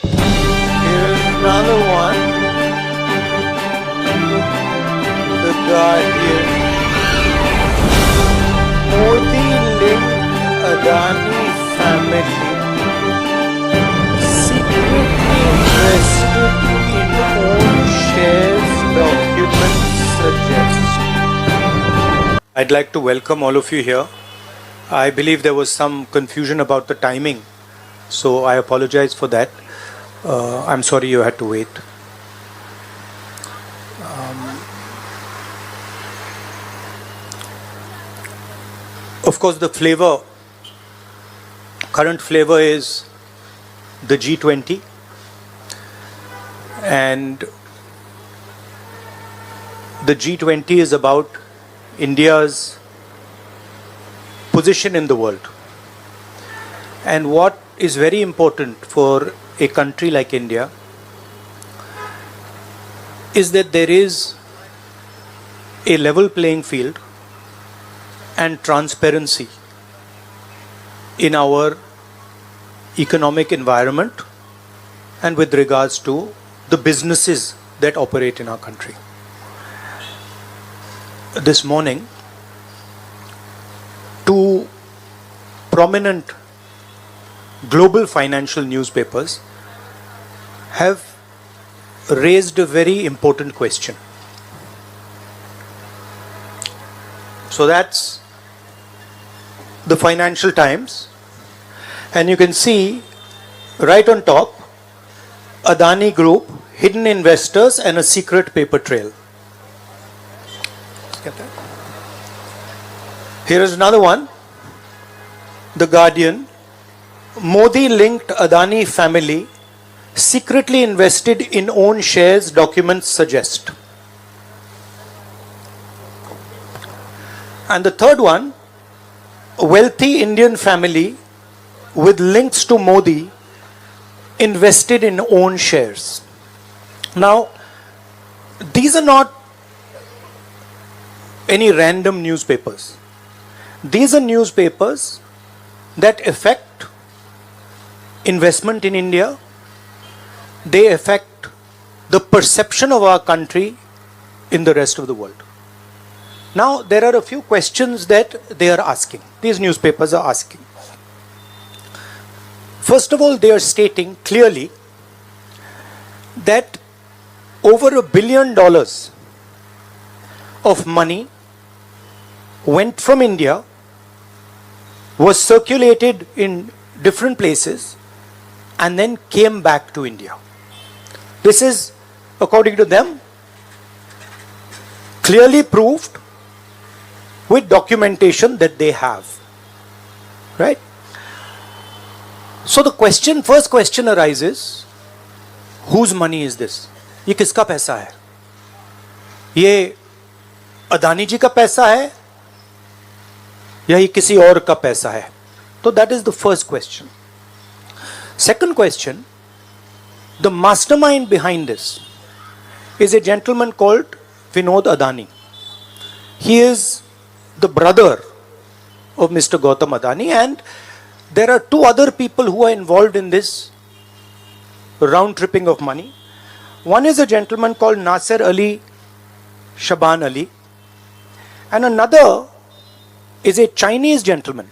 Here's another one. The Guardian. Modi linked Adani family secretly invested in own shares, documents suggest. I'd like to welcome all of you here. I believe there was some confusion about the timing, so I apologize for that. I'm sorry you had to wait. Of course, the current flavor is the G20, and the G20 is about India's position in the world. And what is very important for a country like India is that there is a level playing field and transparency in our economic environment and with regards to the businesses that operate in our country. This morning, two prominent global financial newspapers have raised a very important question. So that's the Financial Times, and you can see right on top, Adani Group, hidden investors and a secret paper trail. Let's get that. Here is another one, The Guardian. Modi linked Adani family secretly invested in own shares, documents suggest. And the third one, a wealthy Indian family with links to Modi invested in own shares. Now, these are not any random newspapers. These are newspapers that affect investment in India. They affect the perception of our country in the rest of the world. Now, there are a few questions that they are asking. These newspapers are asking. First of all, they are stating clearly that over $1 billion of money went from India, was circulated in different places, and then came back to India. This is, according to them, clearly proved with documentation that they have. Right? So the first question arises, whose money is this? ये किसका पैसा है? ये अदानी जी का पैसा है या ये किसी और का पैसा है? So that is the first question. Second question, the mastermind behind this is a gentleman called Vinod Adani. He is the brother of Mr. Gautam Adani, and there are two other people who are involved in this round tripping of money. One is a gentleman called Nasser Ali Shaban Ali, and another is a Chinese gentleman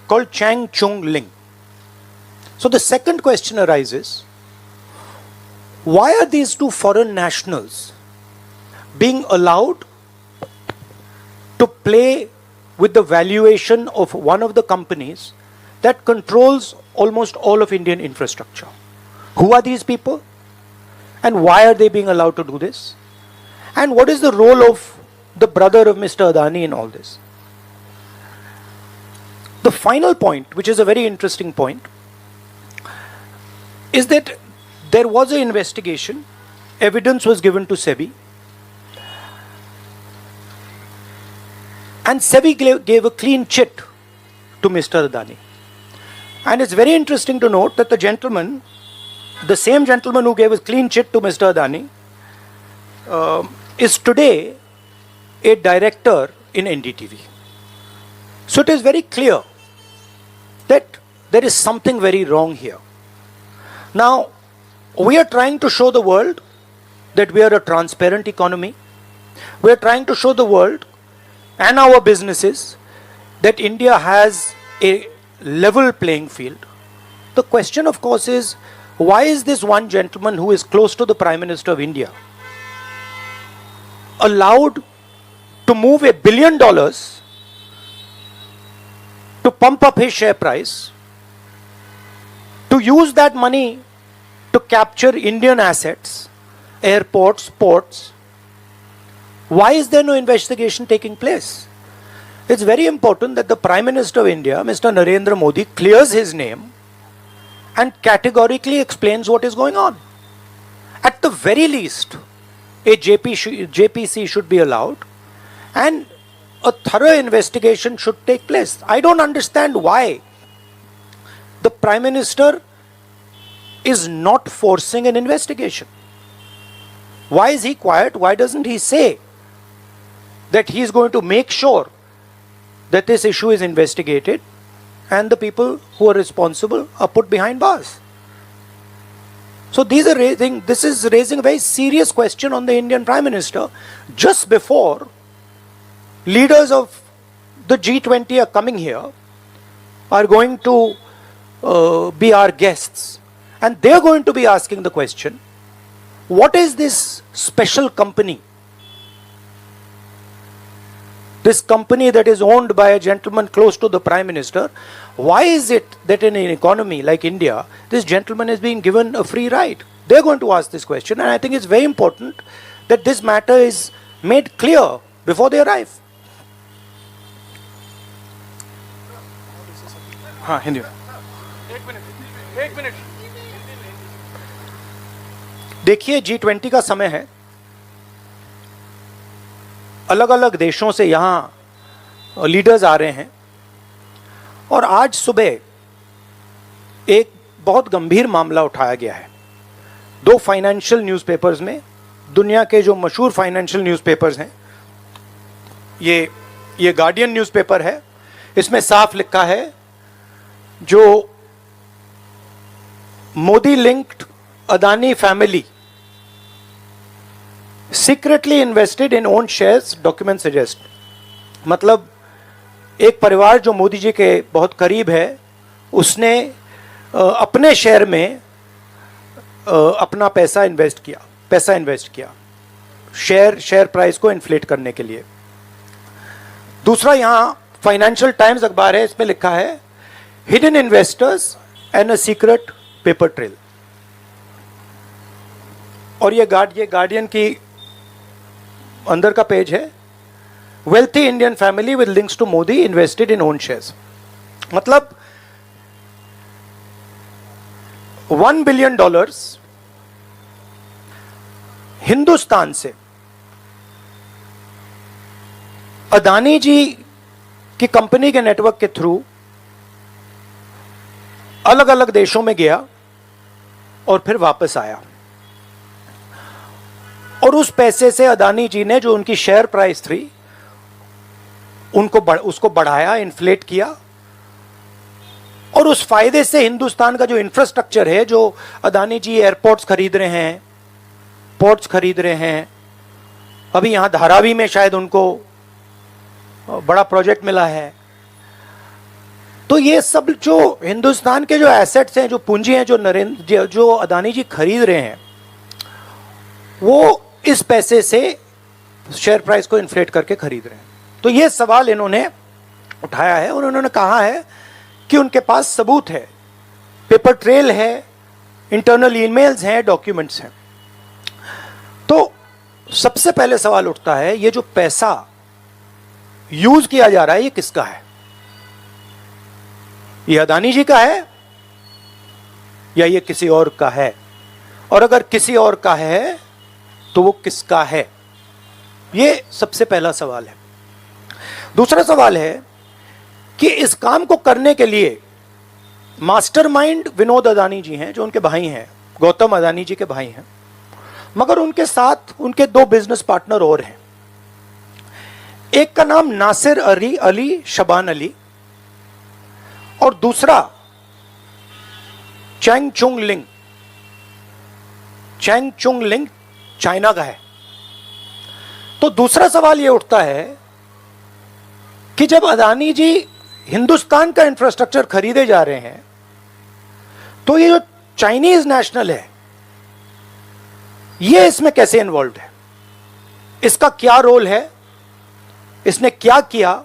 called Chang Chung Ling. So the second question arises, why are these two foreign nationals being allowed to play with the valuation of one of the companies that controls almost all of Indian infrastructure? Who are these people? And why are they being allowed to do this? And what is the role of the brother of Mr. Adani in all this? The final point, which is a very interesting point, is that there was an investigation, evidence was given to SEBI, and SEBI gave a clean chit to Mr. Adani. And it's very interesting to note that the same gentleman who gave a clean chit to Mr. Adani is today a director in NDTV. So it is very clear that there is something very wrong here. Now, we are trying to show the world that we are a transparent economy. We are trying to show the world and our businesses that India has a level playing field. The question, of course, is why is this one gentleman who is close to the Prime Minister of India allowed to move $1 billion to pump up his share price, to use that money to capture Indian assets, airports, ports? Why is there no investigation taking place? It's very important that the Prime Minister of India, Mr. Narendra Modi, clears his name and categorically explains what is going on. At the very least, a JPC should be allowed and a thorough investigation should take place. I don't understand why the Prime Minister is not forcing an investigation. Why is he quiet? Why doesn't he say that he is going to make sure that this issue is investigated and the people who are responsible are put behind bars? So this is raising a very serious question on the Indian Prime Minister just before leaders of the G20 are coming here, are going to be our guests, and they're going to be asking the question, what is this special company? This company that is owned by a gentleman close to the Prime Minister, why is it that in an economy like India, this gentleman is being given a free ride? They're going to ask this question, and I think it's very important that this matter is made clear before they arrive. हाँ, हिंदी में। एक minute. देखिए, G20 का समय है, अलग अलग देशों से यहाँ लीडर्स आ रहे हैं, और आज सुबह एक बहुत गंभीर मामला उठाया गया है। 2 फाइनेंशियल न्यूज़पेपर्स में, दुनिया के जो मशहूर फाइनेंशियल न्यूज़पेपर्स हैं, ये गार्डियन न्यूज़पेपर है, इसमें साफ लिखा है, जो Modi linked Adani family secretly invested in own shares, document suggest. मतलब एक परिवार जो मोदी जी के बहुत करीब है, उसने अपने शेयर में अपना पैसा इन्वेस्ट किया शेयर प्राइस को इन्फ्लेट करने के लिए। दूसरा, यहाँ फाइनेंशियल टाइम्स अखबार है, इसमें लिखा है hidden investors and a secret paper trail. और ये गार्डियन की अंदर का पेज है, wealthy Indian family with links to Modi invested in own shares. मतलब $1 बिलियन हिंदुस्तान से अदानी जी की कंपनी के नेटवर्क के थ्रू अलग अलग देशों में गया और फिर वापस आया, और उस पैसे से अदानी जी ने, जो उनकी शेयर प्राइस थी, उसको बढ़ाया, इन्फ्लेट किया, और उस फायदे से हिंदुस्तान का जो इंफ्रास्ट्रक्चर है, जो अदानी जी एयरपोर्ट्स खरीद रहे हैं, पोर्ट्स खरीद रहे हैं, अभी यहाँ धारावी में शायद उनको बड़ा प्रोजेक्ट मिला है, तो ये सब जो हिंदुस्तान के जो एसेट्स हैं, जो पूंजी हैं, जो अदानी जी खरीद रहे हैं, वो इस पैसे से शेयर प्राइस को इन्फ्लेट करके खरीद रहे हैं। तो ये सवाल इन्होंने उठाया है, और उन्होंने कहा है कि उनके पास सबूत है, पेपर ट्रेल है, इंटरनल ईमेल्स हैं, डॉक्यूमेंट्स हैं। तो सबसे पहले सवाल उठता है, ये जो पैसा यूज किया जा रहा है, ये किसका है? ये अदानी जी का है या ये किसी और का है? और अगर किसी और का है तो वो किसका है? ये सबसे पहला सवाल है। दूसरा सवाल है कि इस काम को करने के लिए मास्टरमाइंड विनोद अदानी जी हैं, जो उनके भाई हैं, गौतम अदानी जी के भाई हैं, मगर उनके साथ उनके 2 बिजनेस पार्टनर और हैं। एक का नाम नासिर अली शबान अली, और दूसरा चैंग चुंग लिंग। चैंग चुंग लिंग चाइना का है। तो दूसरा सवाल यह उठता है कि जब अदानी जी हिंदुस्तान का इंफ्रास्ट्रक्चर खरीदे जा रहे हैं, तो ये जो चाइनीज नेशनल है, ये इसमें कैसे इन्वॉल्व है? इसका क्या रोल है? इसने क्या किया?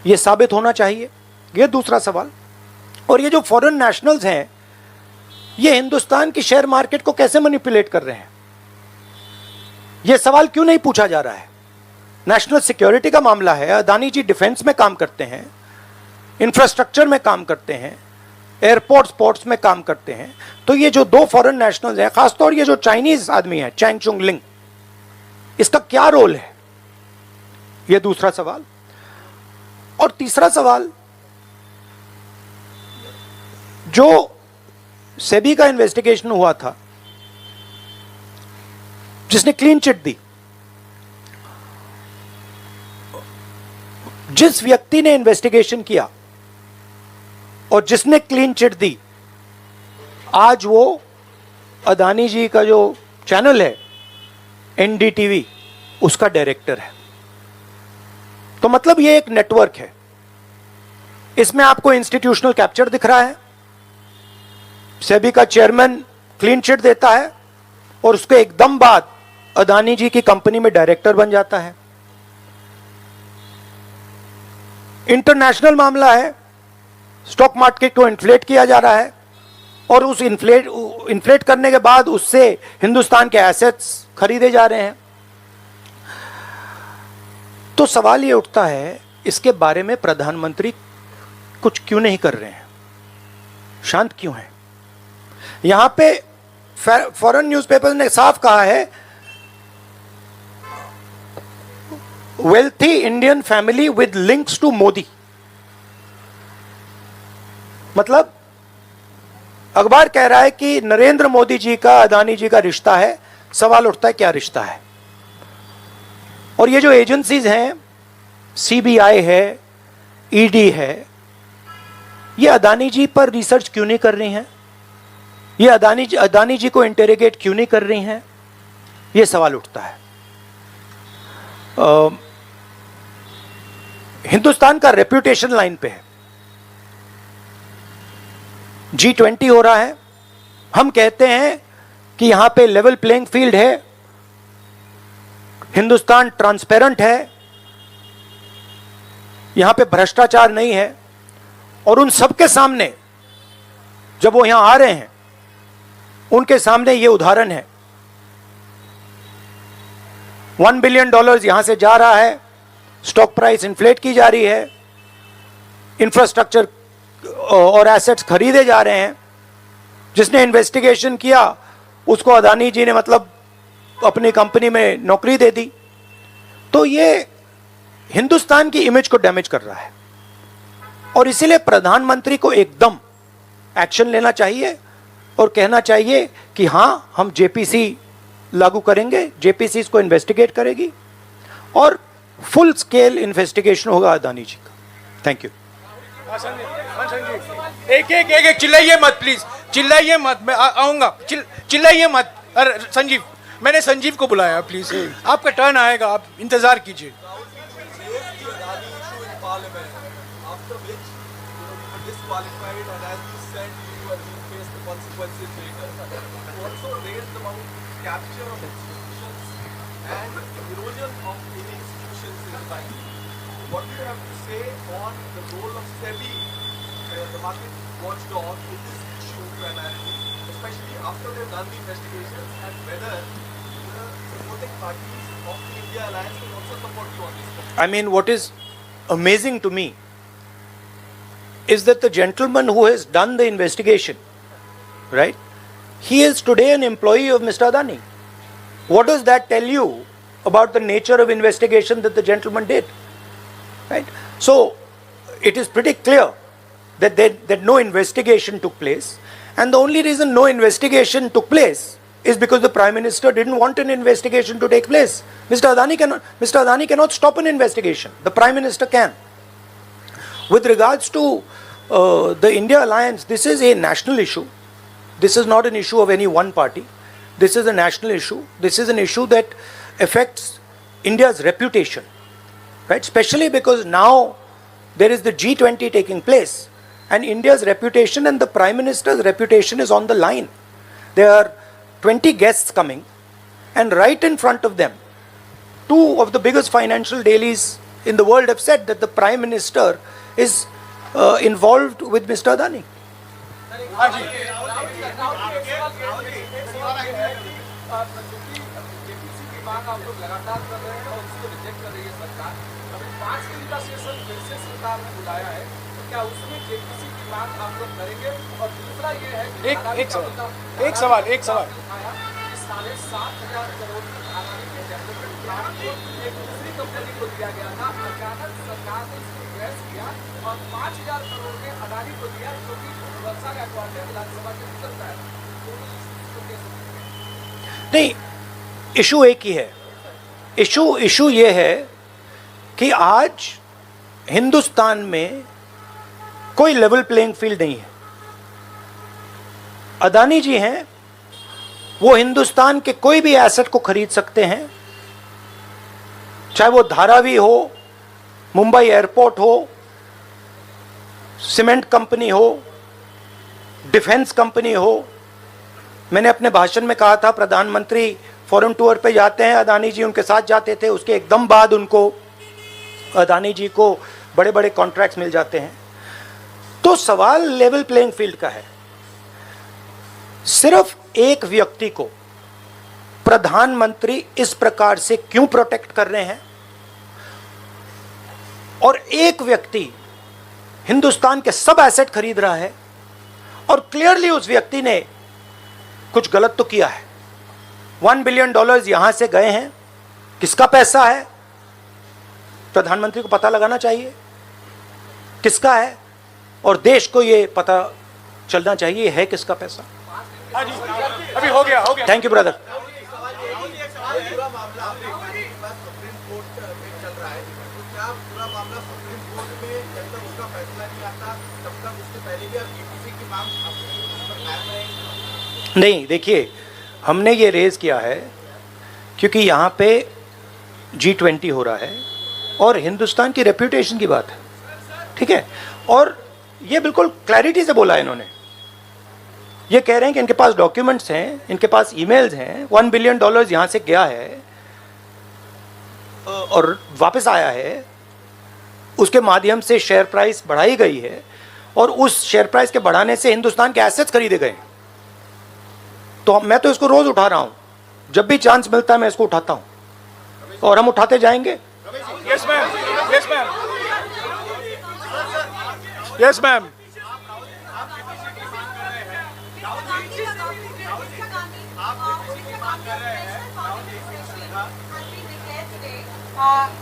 यह साबित होना चाहिए। यह दूसरा सवाल। और ये जो फॉरेन नेशनल्स हैं, ये हिंदुस्तान की शेयर मार्केट को कैसे मैनिपुलेट कर रहे हैं? यह सवाल क्यों नहीं पूछा जा रहा है? नेशनल सिक्योरिटी का मामला है। अदानी जी डिफेंस में काम करते हैं, इंफ्रास्ट्रक्चर में काम करते हैं, एयरपोर्ट पोर्ट्स में काम करते हैं। तो ये जो दो फॉरेन नेशनल्स हैं, खासतौर ये जो चाइनीज आदमी है चैंग चुंग लिंग, इसका क्या रोल है? यह दूसरा सवाल। और तीसरा सवाल, जो सेबी का इन्वेस्टिगेशन हुआ था, जिसने क्लीन चिट दी, जिस व्यक्ति ने इन्वेस्टिगेशन किया और जिसने क्लीन चिट दी, आज वो अदानी जी का जो चैनल है एनडीटीवी, उसका डायरेक्टर है। तो मतलब ये एक नेटवर्क है। इसमें आपको इंस्टीट्यूशनल कैप्चर दिख रहा है, सेबी का चेयरमैन क्लीन चिट देता है और उसके एकदम बाद अदानी जी की कंपनी में डायरेक्टर बन जाता है। इंटरनेशनल मामला है, स्टॉक मार्केट को इन्फ्लेट किया जा रहा है और उस इन्फ्लेट करने के बाद उससे हिंदुस्तान के एसेट्स खरीदे जा रहे हैं। तो सवाल ये उठता है, इसके बारे में प्रधानमंत्री कुछ क्यों नहीं कर रहे हैं? शांत क्यों हैं? यहां पे फॉरेन न्यूज़पेपर्स ने साफ कहा है, wealthy Indian family with links to Modi. मतलब अखबार कह रहा है कि नरेंद्र मोदी जी का अदानी जी का रिश्ता है। सवाल उठता है, क्या रिश्ता है? और ये जो एजेंसीज हैं, सीबीआई है, ईडी है, ये अदानी जी पर रिसर्च क्यों नहीं कर रही हैं? ये अदानी जी को इंटेरोगेट क्यों नहीं कर रही हैं? ये सवाल उठता है। हिंदुस्तान का रेप्यूटेशन लाइन पे है। G20 हो रहा है, हम कहते हैं कि यहां पे लेवल प्लेइंग फील्ड है, हिंदुस्तान ट्रांसपेरेंट है, यहां पे भ्रष्टाचार नहीं है। और उन सबके सामने जब वो यहां आ रहे हैं, उनके सामने ये उदाहरण है, $1 बिलियन यहां से जा रहा है, स्टॉक प्राइस इन्फ्लेट की जा रही है, इंफ्रास्ट्रक्चर और एसेट्स खरीदे जा रहे हैं। जिसने इन्वेस्टिगेशन किया उसको अदानी जी ने मतलब अपनी कंपनी में नौकरी दे दी। तो ये हिंदुस्तान की इमेज को डैमेज कर रहा है और इसीलिए प्रधानमंत्री को एकदम एक्शन लेना चाहिए और कहना चाहिए कि हां, हम जेपीसी लागू करेंगे, जेपीसी इसको इन्वेस्टिगेट करेगी और फुल स्केल इन्वेस्टिगेशन होगा अदानी जी का। Thank you. एक चिल्लाइए मत प्लीज, चिल्लाइए मत, मैं आऊंगा। चिल्लाइए मत। अरे संजीव, मैंने संजीव को बुलाया, प्लीज आपका टर्न आएगा, आप इंतजार कीजिए। What do you have to say on the role of SEBI, the market watchdog, in this issue primarily, especially after they've done the investigations, and whether the supporting parties of the India Alliance will also support you on this? I mean, what is amazing to me is that the gentleman who has done the investigation, right, he is today an employee of Mr. Adani. What does that tell you about the nature of investigation that the gentleman did? Right? So it is pretty clear that no investigation took place, and the only reason no investigation took place is because the Prime Minister didn't want an investigation to take place. Mr. Adani cannot stop an investigation. The Prime Minister can. With regards to the India Alliance, this is a national issue. This is not an issue of any one party. This is a national issue. This is an issue that affects India's reputation, right? Especially because now there is the G20 taking place, and India's reputation and the Prime Minister's reputation is on the line. There are 20 guests coming, and right in front of them, two of the biggest financial dailies in the world have said that the Prime Minister is involved with Mr. Adani. आप लोग लगातार कर रहे हैं और उसको reject कर रही है सरकार। अभी 5 दिन का सेशन फिर से सरकार ने बुलाया है, तो क्या उसमें जेपीसी की मांग आप लोग करेंगे? और दूसरा ये है कि एक सवाल 7,500 करोड़ की अदानी के डेवलपमेंट प्लान को एक दूसरी कंपनी को दिया गया था। अचानक सरकार ने इसको रिवर्स किया और 5,000 करोड़ में अदानी को दिया, जो कि वर्षा गायकवाड़ ने विधानसभा के निकलता है। नहीं, इशू एक ही है। इशू ये है कि आज हिंदुस्तान में कोई लेवल प्लेइंग फील्ड नहीं है। अदानी जी हैं, वो हिंदुस्तान के कोई भी एसेट को खरीद सकते हैं, चाहे वो धारावी हो, मुंबई एयरपोर्ट हो, सीमेंट कंपनी हो, डिफेंस कंपनी हो। मैंने अपने भाषण में कहा था प्रधानमंत्री फॉरेन टूर पे जाते हैं, अदानी जी उनके साथ जाते थे, उसके एकदम बाद उनको अदानी जी को बड़े बड़े कॉन्ट्रैक्ट्स मिल जाते हैं। तो सवाल लेवल प्लेइंग फील्ड का है। सिर्फ एक व्यक्ति को प्रधानमंत्री इस प्रकार से क्यों प्रोटेक्ट कर रहे हैं, और एक व्यक्ति हिंदुस्तान के सब एसेट खरीद रहा है, और क्लियरली उस व्यक्ति ने कुछ गलत तो किया है। $1 बिलियन यहां से गए हैं, किसका पैसा है प्रधानमंत्री को पता लगाना चाहिए किसका है, और देश को ये पता चलना चाहिए है किसका पैसा। अभी हो गया थैंक यू ब्रदर। नहीं, देखिए, हमने ये रेज किया है क्योंकि यहाँ पे G20 हो रहा है और हिंदुस्तान की रेप्यूटेशन की बात है, ठीक है। और ये बिल्कुल क्लैरिटी से बोला है इन्होंने। ये कह रहे हैं कि इनके पास डॉक्यूमेंट्स हैं, इनके पास ईमेल्स हैं, $1 बिलियन यहाँ से गया है और वापस आया है, उसके माध्यम से शेयर प्राइस बढ़ाई गई है, और उस शेयर प्राइस के बढ़ाने से हिंदुस्तान के एसेट्स खरीदे गए। तो मैं तो इसको रोज उठा रहा हूं, जब भी चांस मिलता है मैं इसको उठाता हूं, और हम उठाते जाएंगे। Yes ma'am, yes ma'am, yes ma'am.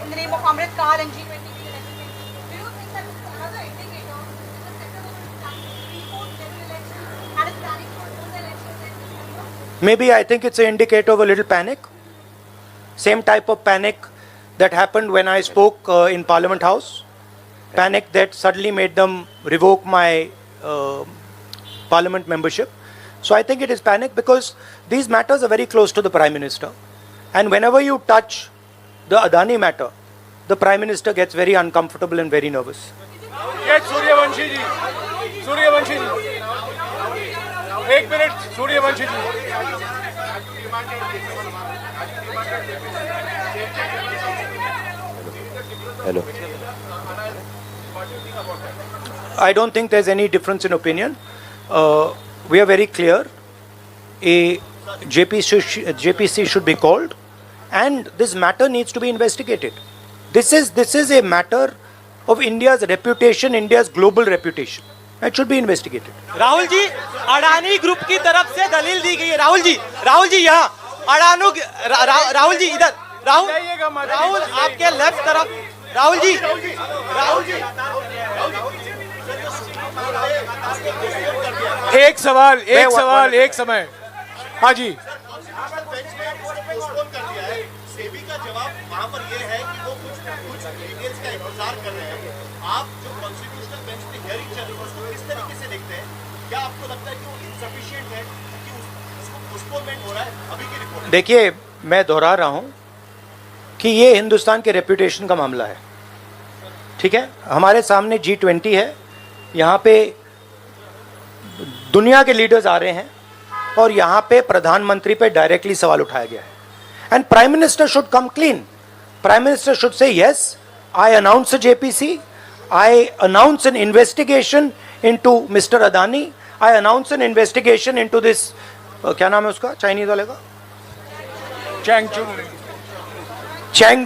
In the name of Amrit Kaal and G20, do you think that this is another indicator that the sector was planning to pre-vote general elections and is planning for own elections in December? Maybe I think it's an indicator of a little panic. Same type of panic that happened when I spoke in Parliament House. Panic that suddenly made them revoke my Parliament membership. So I think it is panic because these matters are very close to the Prime Minister. And whenever you touch the Adani matter, the Prime Minister gets very uncomfortable and very nervous. Yes, Suryavanshi ji. Suryavanshi ji. 1 minute, Suryavanshi ji. Hello. I don't think there's any difference in opinion. We are very clear. A JPC should be called, and this matter needs to be investigated. This is a matter of India's reputation, India's global reputation. It should be investigated. Rahul ji, Adani group की तरफ से दलील दी गई है। राहुल जी यहाँ राहुल जी इधर, राहुल आपके left तरफ, राहुल जी एक सवाल एक समय। हाँ जी। सेबी का जवाब वहां पर यह है कि वो कुछ डिटेल्स का इंतजार कर रहे हैं। आप जो कॉन्स्टिट्यूशनल बेंच पे हियरिंग चल रही है उसको किस तरीके से देखते हैं? क्या आपको लगता है कि वो सफिशिएंट है कि उसको पोस्टपोनमेंट हो रहा है अभी की रिपोर्ट? देखिए, मैं दोहरा रहा हूं कि ये हिंदुस्तान के रेपुटेशन का मामला है, ठीक है। हमारे सामने G20 है, यहाँ पे दुनिया के लीडर्स आ रहे हैं और यहाँ पे प्रधानमंत्री पे डायरेक्टली सवाल उठाया गया है। And prime minister should come clean. Prime minister should say yes, I announce JPC, I announce an investigation into Mr. Adani. I announce an investigation into this, क्या नाम है उसका चाइनीज वाले का, चैंग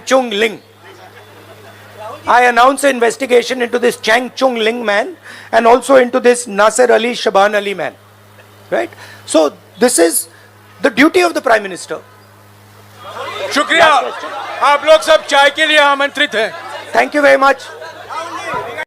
चुंग लिंग. I announce an investigation into this Chang Chung Ling man and also into this Nasser Ali Shaban Ali man. Right? So this is the duty of the Prime Minister. शुक्रिया, आप लोग सब चाय के लिए आमंत्रित हैं. Thank you very much.